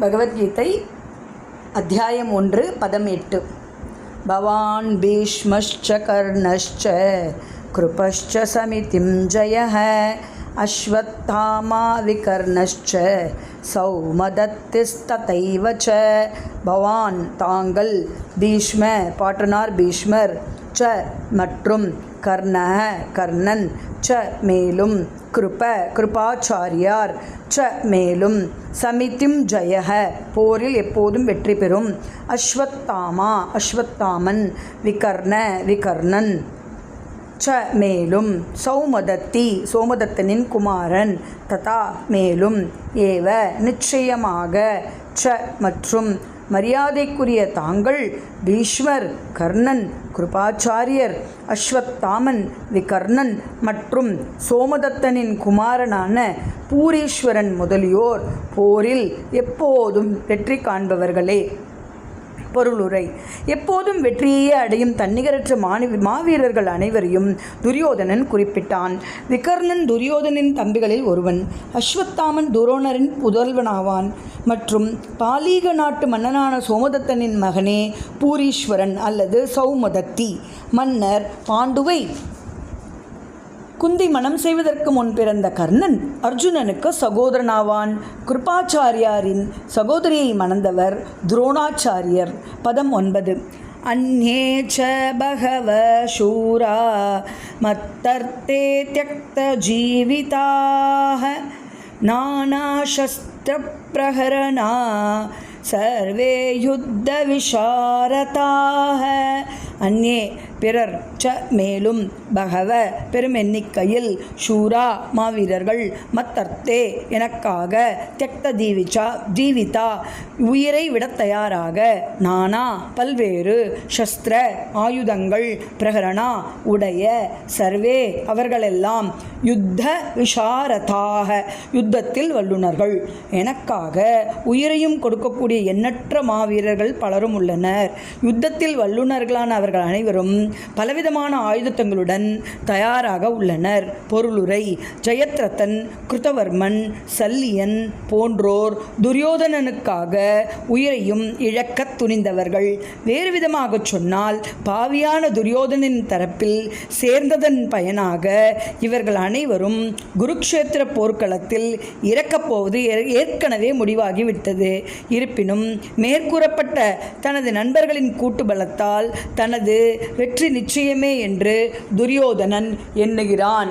பகவத்கீதை அத்தியாயம் 1 பதம் 8. பவான் பீஷ்மश्च கர்ணश्च கிருபश्च சமிதிம் ஜயः அஸ்வத்தாமா விகர்ணश्च சௌமதத்திஸ்ததைவ ச. பவான் தாங்கள், பீஷ்ம பாட்டனார் பீஷ்மர், ச மற்றும் கர்ண கர்ணன், ச மேலும் கிருபாச்சாரியார், ச மேலும் சமிதிம் ஜயஹ போரில் எப்போதும் வெற்றி பெறும், அஸ்வத்தாமா அஸ்வத்தாமன், விகர்ண விகர்ணன், ச மேலும் சௌமதத்தி சோமதத்தனின் குமாரன், ததா மேலும், ஏவ நிச்சயமாக, ச மற்றும் மரியாதைக்குரிய தாங்கள், பீஷ்மர் கர்ணன் கிருபாச்சாரியர், அஸ்வத்தாமன் விகர்ணன் மற்றும் சோமதத்தனின் குமாரனான பூரீஸ்வரன் முதலியோர் போரில் எப்போதும் வெற்றி காண்பவர்களே. பொருளுரை. எப்போதும் வெற்றியே அடையும் தன்னிகரற்ற மாவீரர்கள் அனைவரையும் துரியோதனன் குறிப்பிட்டான். விகர்ணன் துரியோதனின் தம்பிகளில் ஒருவன். அஸ்வத்தாமன் துரோணரின் புதல்வனாவான் மற்றும் பாலீக நாட்டு மன்னனான சோமதத்தனின் மகனே பூரீஸ்வரன் அல்லது சௌமதத்தி. மன்னர் பாண்டுவை குந்தி மனம் செய்வதற்கு முன் பிறந்த கர்ணன் அர்ஜுனனுக்கு சகோதரனாவான். கிருபாச்சாரியாரின் சகோதரியை மணந்தவர் துரோணாச்சாரியர். பதம் 9. அந்நே ச பகவ சூரா மத்தர்த்தே த்யக்த ஜீவிதாஹ நானாசஸ்திர பிரஹரணா சர்வே யுத்த விஷாரதாக. அந்நே பிறர், ச மேலும், பகவ பெரும் எண்ணிக்கையில், சூரா மாவீரர்கள், மத்தர்த்தே எனக்காக, தியக்த ஜீவிதா உயிரை விட தயாராக, நானா பல்வேறு, சஸ்திர ஆயுதங்கள், பிரகரணா உடைய, சர்வே அவர்களெல்லாம், யுத்த விஷாரதாக யுத்தத்தில் வல்லுநர்கள், எனக்காக உயிரையும் கொடுக்கக்கூடிய எண்ணற்ற மாவீரர்கள் பலரும் உள்ளனர். யுத்தத்தில் வல்லுநர்களான அவர்கள் அனைவரும் பலவிதமான ஆயுதங்களுடன் தயாராக உள்ளனர். பொருளுரை. ஜெயத்ரதன், கிருதவர்மன், சல்லியன் போன்றோர் துரியோதனனுக்காக உயிரையும் இழக்கத் துணிந்தவர்கள். வேறு விதமாக சொன்னால், பாவியான துரியோதனின் தரப்பில் சேர்ந்ததன் பயனாக இவர்கள் அனைவரும் குருக்ஷேத்திர போர்க்களத்தில் இறக்கப் போவது ஏற்கனவே முடிவாகிவிட்டது. இருப்பினும் மேற்கூறப்பட்ட தனது நண்பர்களின் கூட்டு பலத்தால் தனது வெற்றி நிச்சயமே என்று துரியோதனன் எண்ணுகிறான்.